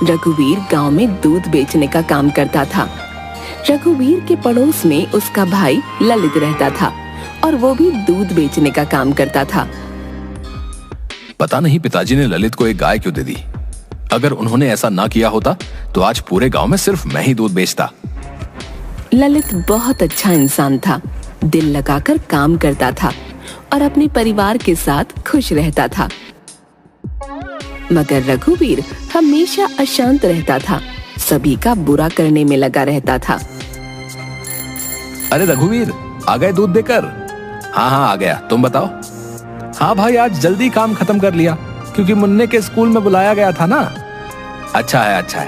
रघुवीर गांव में दूध बेचने का काम करता था। रघुवीर के पड़ोस में उसका भाई ललित रहता था और वो भी दूध बेचने का काम करता था। पता नहीं पिताजी ने ललित को एक गाय क्यों दे दी। अगर उन्होंने ऐसा ना किया होता तो आज पूरे गांव में सिर्फ मैं ही दूध बेचता। ललित बहुत अच्छा इंसान था, दिल लगाकर काम करता था और अपने परिवार के साथ खुश रहता था। मगर रघुवीर हमेशा अशांत रहता था, सभी का बुरा करने में लगा रहता था। अरे रघुवीर, आ गए दूध देकर? हाँ हाँ आ गया, तुम बताओ। हाँ भाई, आज जल्दी काम खत्म कर लिया क्योंकि मुन्ने के स्कूल में बुलाया गया था ना। अच्छा है,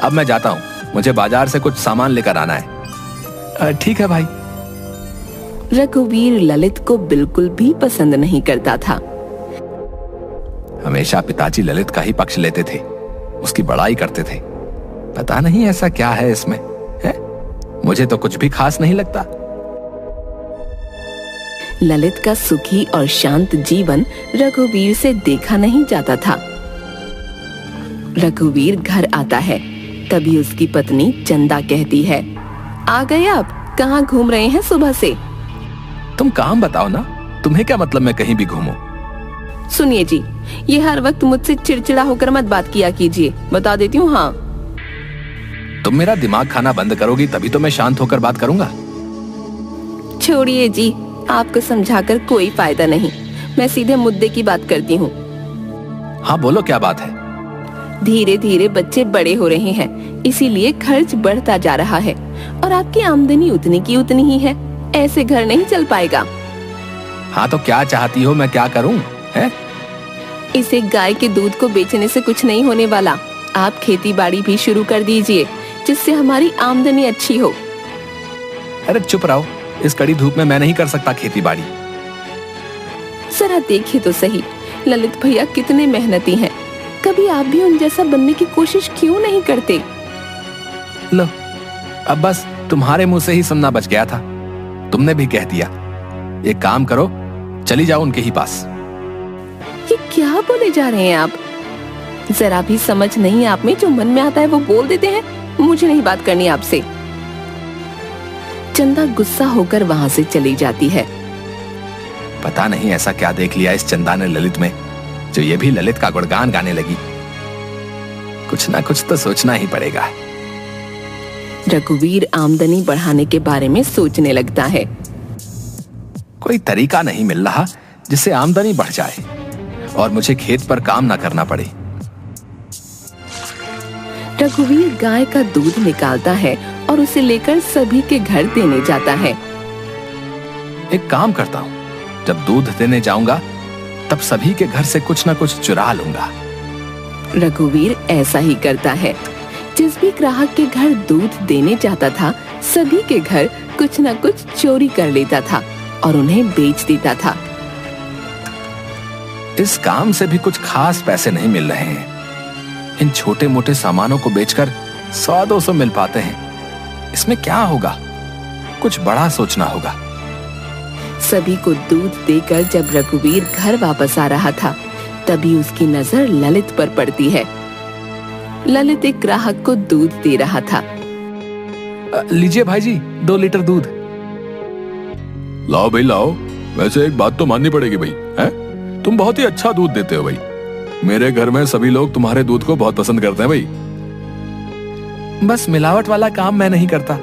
अब मैं जाता हूँ, मुझे बाजार से कुछ सामान लेकर आना है। ठीक है भाई। रघुवीर ललित को बिल्कुल भी पसंद नहीं करता था। हमेशा पिताजी ललित का ही पक्ष लेते थे, उसकी बड़ाई करते थे। पता नहीं ऐसा क्या है इसमें, है? मुझे तो कुछ भी खास नहीं लगता। ललित का सुखी और शांत जीवन रघुवीर से देखा नहीं जाता था। रघुवीर घर आता है, तभी उसकी पत्नी चंदा कहती है, आ गए आप? कहाँ घूम रहे हैं सुबह से? तुम काम बताओ ना, तुम्हें क्या मतलब मैं कहीं भी घूमूं? सुनिए जी, ये हर वक्त मुझसे चिड़चिड़ा होकर मत बात किया कीजिए, बता देती हूँ। हाँ, तुम मेरा दिमाग खाना बंद करोगी तभी तो मैं शांत होकर बात करूंगा। छोड़िए जी, आपको समझाकर कोई फायदा नहीं, मैं सीधे मुद्दे की बात करती हूँ। हाँ बोलो, क्या बात है? धीरे धीरे बच्चे बड़े हो रहे हैं, इसीलिए खर्च बढ़ता जा रहा है और आपकी आमदनी उतनी की उतनी ही है। ऐसे घर नहीं चल पाएगा। हाँ तो क्या चाहती हो, मैं क्या करूं? है? इसे गाय के दूध को बेचने से कुछ नहीं होने वाला। आप खेती बाड़ी भी शुरू कर दीजिए, जिससे हमारी आमदनी अच्छी हो। अरे चुप रहो, इस कड़ी धूप में मैं नहीं कर सकता खेती बाड़ी। जरा देखिए तो सही, ललित भैया कितने मेहनती हैं। कभी आप भी उन जैसा बनने की कोशिश क्यों नहीं करते? लो, अब बस तुम्हारे मुंह से ही सुनना बच गया था। तुमने भी कह दिया। एक काम करो, चली जाओ उनके ही पास। ये क्या बोले जा रहे हैं आप? जरा भी समझ नहीं आप में, जो मन में आता है वो बोल देते हैं। मुझे नहीं बात करनी आपसे। चंदा गुस्सा होकर वहां से चली जाती है। पता नहीं ऐसा क्या देख लिया इस चंदा ने ललित में, जो ये भी ललित का गुणगान गाने लगी। कुछ ना कुछ तो सोचना ही पड़ेगा। रघुवीर आमदनी बढ़ाने के बारे में सोचने लगता है। कोई तरीका नहीं मिल रहा जिससे आमदनी बढ़ जाए और मुझे खेत पर काम ना करना पड़े। रघुवीर गाय का दूध निकालता है और उसे लेकर सभी के घर देने जाता है। एक काम करता हूँ, जब दूध देने जाऊंगा तब सभी के घर से कुछ ना कुछ चुरा लूंगा। रघुवीर ऐसा ही करता है। जिस भी ग्राहक के घर दूध देने जाता था, सभी के घर कुछ न कुछ चोरी कर लेता था और उन्हें बेच देता था। इस काम से भी कुछ खास पैसे नहीं मिल रहे हैं। इन छोटे मोटे सामानों को बेचकर 100-200 मिल पाते हैं। इसमें क्या होगा? कुछ बड़ा सोचना होगा। सभी को दूध देकर जब रघुवीर घर वापस आ रहा था, तभी उसकी नजर ललित पर पड़ती है। ललित एक ग्राहक को दूध दे रहा था। लीजिए भाई जी, 2 लीटर दूध। लाओ भाई लाओ। वैसे एक बात तो माननी पड़ेगी भाई, हैं? तुम बहुत ही अच्छा दूध देते हो भाई। मेरे घर में सभी लोग तुम्हारे दूध को बहुत पसंद करते हैं भाई। बस मिलावट वाला काम मैं नहीं करता,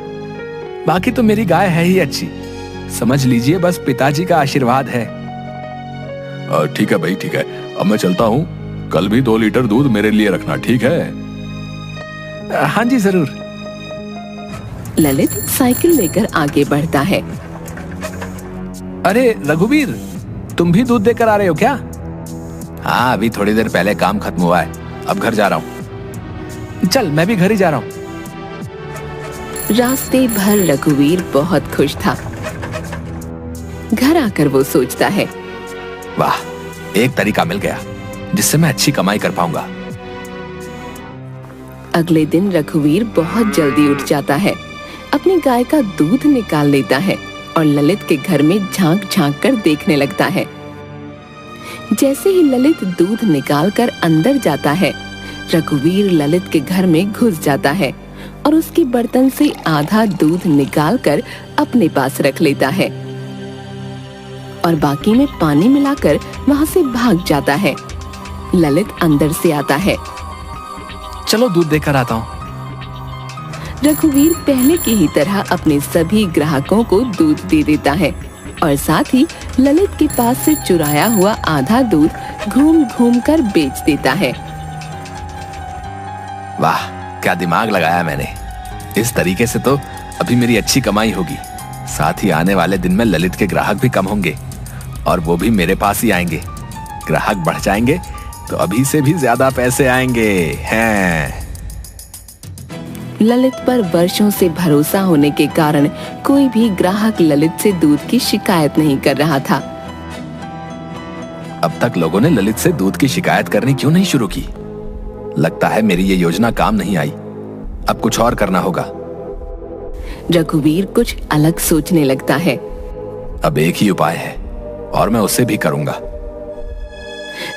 बाकी तो मेरी गाय है ही अच्छी। समझ लीजिए, बस पिताजी का आशीर्वाद है। ठीक है भाई, ठीक है। अब मैं चलता हूँ। कल भी 2 लीटर दूध मेरे लिए रखना, ठीक है? हाँ जी जरूर। ललित साइकिल लेकर आगे बढ़ता है। अरे रघुवीर, तुम भी दूध देकर आ रहे हो क्या? हाँ, अभी थोड़ी देर पहले काम खत्म हुआ है, अब घर जा रहा हूँ। चल, मैं भी घर ही जा रहा हूँ। रास्ते भर रघुवीर बहुत खुश था। घर आकर वो सोचता है, वाह, एक तरीका मिल गया जिससे मैं अच्छी कमाई कर पाऊंगा। अगले दिन रघुवीर बहुत जल्दी उठ जाता है, अपनी गाय का दूध निकाल लेता है और ललित के घर में झांक झांक कर देखने लगता है। जैसे ही ललित दूध निकाल कर अंदर जाता है, रघुवीर ललित के घर में घुस जाता है और उसके बर्तन से आधा दूध निकालकर अपने पास रख लेता है और बाकी में पानी मिलाकर वहां से भाग जाता है। ललित अंदर से आता है। चलो दूध देकर आता हूँ। रघुवीर पहले की ही तरह अपने सभी ग्राहकों को दूध दे देता है और साथ ही ललित के पास से चुराया हुआ आधा दूध घूम घूम कर बेच देता है। वाह, क्या दिमाग लगाया मैंने। इस तरीके से तो अभी मेरी अच्छी कमाई होगी। साथ ही आने वाले दिन में ललित के ग्राहक भी कम होंगे और वो भी मेरे पास ही आएंगे। ग्राहक बढ़ जाएंगे तो अभी से भी ज्यादा पैसे आएंगे हैं। ललित पर वर्षों से भरोसा होने के कारण कोई भी ग्राहक ललित से दूध की शिकायत नहीं कर रहा था। अब तक लोगों ने ललित से दूध की शिकायत करनी क्यों नहीं शुरू की? लगता है मेरी ये योजना काम नहीं आई। अब कुछ और करना होगा। रघुवीर कुछ अलग सोचने लगता है। अब एक ही उपाय है और मैं उसे भी करूंगा।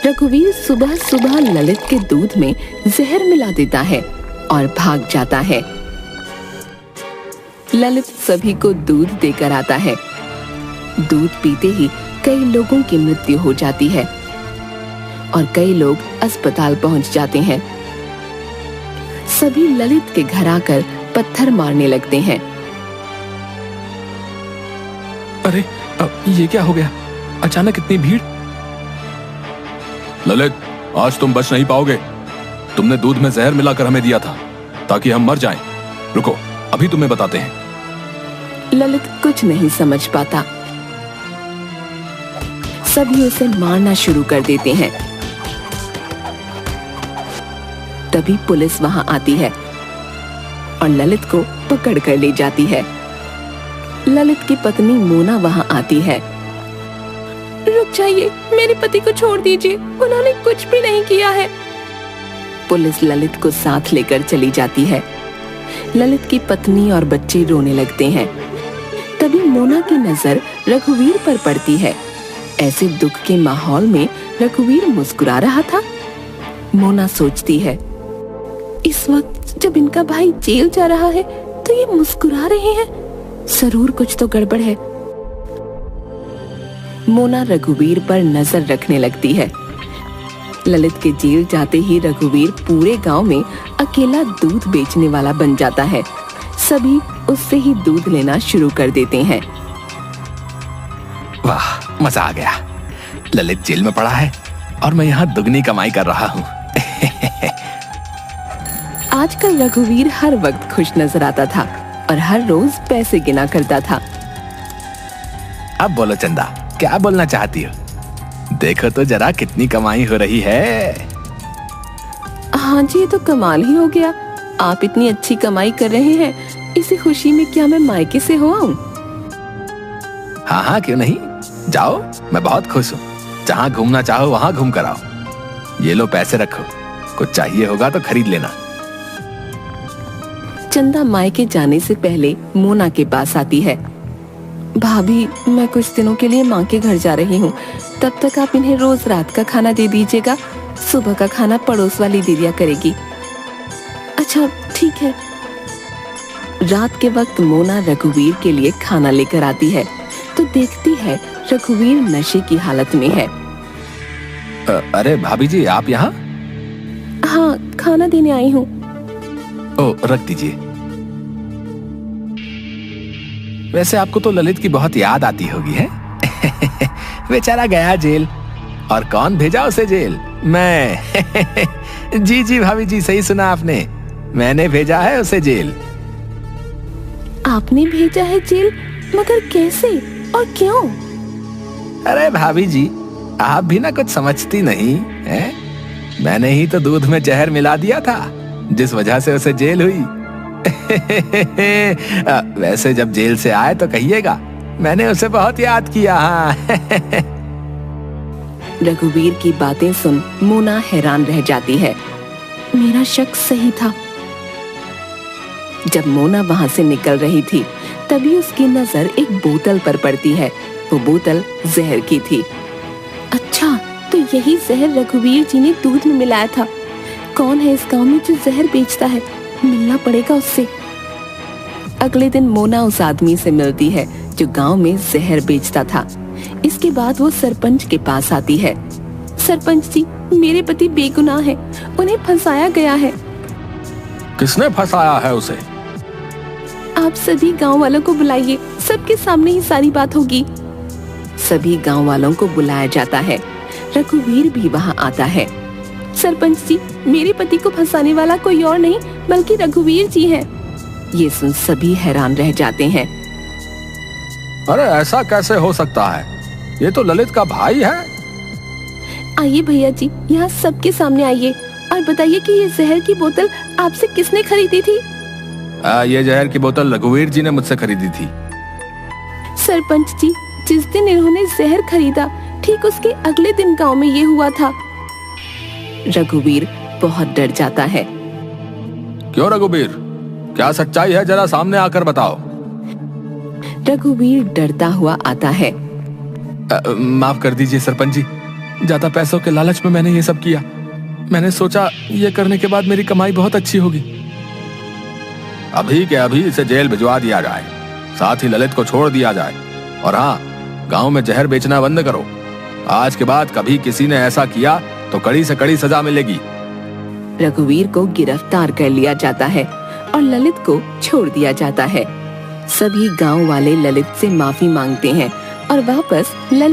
रघुवीर सुबह सुबह ललित के दूध में जहर मिला देता है और भाग जाता है। ललित सभी को दूध देकर आता है। दूध पीते ही कई लोगों की मृत्यु हो जाती है और कई लोग अस्पताल पहुंच जाते हैं। सभी ललित के घर आकर पत्थर मारने लगते हैं। अरे, ये क्या हो गया? अचानक इतनी भीड़। ललित, आज तुम बच नहीं पाओगे। तुमने दूध में जहर मिलाकर हमें दिया था ताकि हम मर जाएं। रुको, अभी तुम्हें बताते हैं। ललित कुछ नहीं समझ पाता। सभी उसे मारना शुरू कर देते हैं। तभी पुलिस वहां आती है और ललित को पकड़ कर ले जाती है। ललित की पत्नी मोना वहां आती है। रुक जाइए, मेरे पति को छोड़ दीजिए, उन्होंने कुछ भी नहीं किया है। पुलिस ललित को साथ लेकर चली जाती है। ललित की पत्नी और बच्चे रोने लगते हैं। तभी मोना की नजर रघुवीर पर पड़ती है। ऐसे दुख के माहौल में रघुवीर मुस्कुरा रहा था। मोना सोचती है, इस वक्त जब इनका भाई जेल जा रहा है तो ये मुस्कुरा रहे हैं, जरूर कुछ तो गड़बड़ है। मोना रघुवीर पर नजर रखने लगती है। ललित के जेल जाते ही रघुवीर पूरे गांव में अकेला दूध बेचने वाला बन जाता है। सभी उससे ही दूध लेना शुरू कर देते हैं। वाह, मजा आ गया। ललित जेल में पड़ा है और मैं यहाँ दुगनी कमाई कर रहा हूँ। आजकल रघुवीर हर वक्त खुश नजर आता था और हर रोज पैसे गिना करता था। अब बोलो चंदा, क्या बोलना चाहती हो? देखो तो जरा कितनी कमाई हो रही है। हाँ जी, ये तो कमाल ही हो गया। आप इतनी अच्छी कमाई कर रहे हैं, इसी खुशी में क्या मैं मायके से हो आऊं? हाँ हाँ, क्यों नहीं। जाओ, मैं बहुत खुश हूँ। जहाँ घूमना चाहो वहाँ घूम कर आओ। ये लो पैसे रखो, कुछ चाहिए होगा तो खरीद लेना। चंदा मायके जाने से पहले मोना के पास आती है। भाभी, मैं कुछ दिनों के लिए माँ के घर जा रही हूँ, तब तक आप इन्हें रोज रात का खाना दे दीजिएगा। सुबह का खाना पड़ोस वाली दीदिया करेगी। अच्छा, ठीक है। रात के वक्त मोना रघुवीर के लिए खाना लेकर आती है तो देखती है रघुवीर नशे की हालत में है। अरे भाभी जी, आप यहाँ? हाँ, खाना देने आई हूँ। ओ, रख दीजिए। वैसे आपको तो ललित की बहुत याद आती होगी, है? बेचारा गया जेल। और कौन भेजा उसे जेल? मैं। जी जी भाभी जी, सही सुना आपने। मैंने भेजा है उसे जेल। आपने भेजा है जेल? मगर कैसे और क्यों? अरे भाभी जी, आप भी ना कुछ समझती नहीं है। मैंने ही तो दूध में जहर मिला दिया था, जिस वजह से उसे जेल हुई। वैसे जब जेल से आए तो कहिएगा मैंने उसे बहुत याद किया। रघुवीर की बातें सुन मोना हैरान रह जाती है। मेरा शक सही था। जब मोना वहां से निकल रही थी तभी उसकी नजर एक बोतल पर पड़ती है। वो बोतल जहर की थी। अच्छा, तो यही जहर रघुवीर जी ने दूध में मिलाया था। कौन है इस गांव में जो जहर बेचता है, मिलना पड़ेगा उससे। अगले दिन मोना उस आदमी से मिलती है जो गांव में जहर बेचता था। इसके बाद वो सरपंच के पास आती है। सरपंच जी, मेरे पति बेगुनाह है, उन्हें फंसाया गया है। किसने फंसाया है उसे? आप सभी गांव वालों को बुलाइए, सबके सामने ही सारी बात होगी। सभी गांव वालों को बुलाया जाता है। रघुवीर भी वहां आता है। सरपंच जी, मेरे पति को फंसाने वाला कोई और नहीं बल्कि रघुवीर जी हैं। ये सुन सभी हैरान रह जाते हैं। अरे ऐसा कैसे हो सकता है? ये तो ललित का भाई है। आइए भैया जी, यहाँ सबके सामने आइए और बताइए कि ये जहर की बोतल आपसे किसने खरीदी थी? ये जहर की बोतल रघुवीर जी ने मुझसे खरीदी थी। सरपंच जी, जिस दिन इन्होंने जहर खरीदा ठीक उसके अगले दिन गांव में ये हुआ था। रघुवीर बहुत डर जाता है। क्यों रघुवीर, क्या सच्चाई है, जरा सामने आकर बताओ। रघुवीर डरता हुआ आता है। माफ कर दीजिए सरपंच जी, ज्यादा पैसों के लालच में मैंने ये सब किया। मैंने सोचा ये करने के बाद मेरी कमाई बहुत अच्छी होगी। अभी के अभी इसे जेल भिजवा दिया जाए, साथ ही ललित को छोड़ दिया जाए, और हाँ, गांव में जहर बेचना बंद करो। आज के बाद कभी किसी ने ऐसा किया तो कड़ी से कड़ी सजा मिलेगी। रघुवीर को गिरफ्तार कर लिया जाता है और ललित को छोड़ दिया जाता है। सभी गांव वाले ललित से माफी मांगते हैं और वापस ललित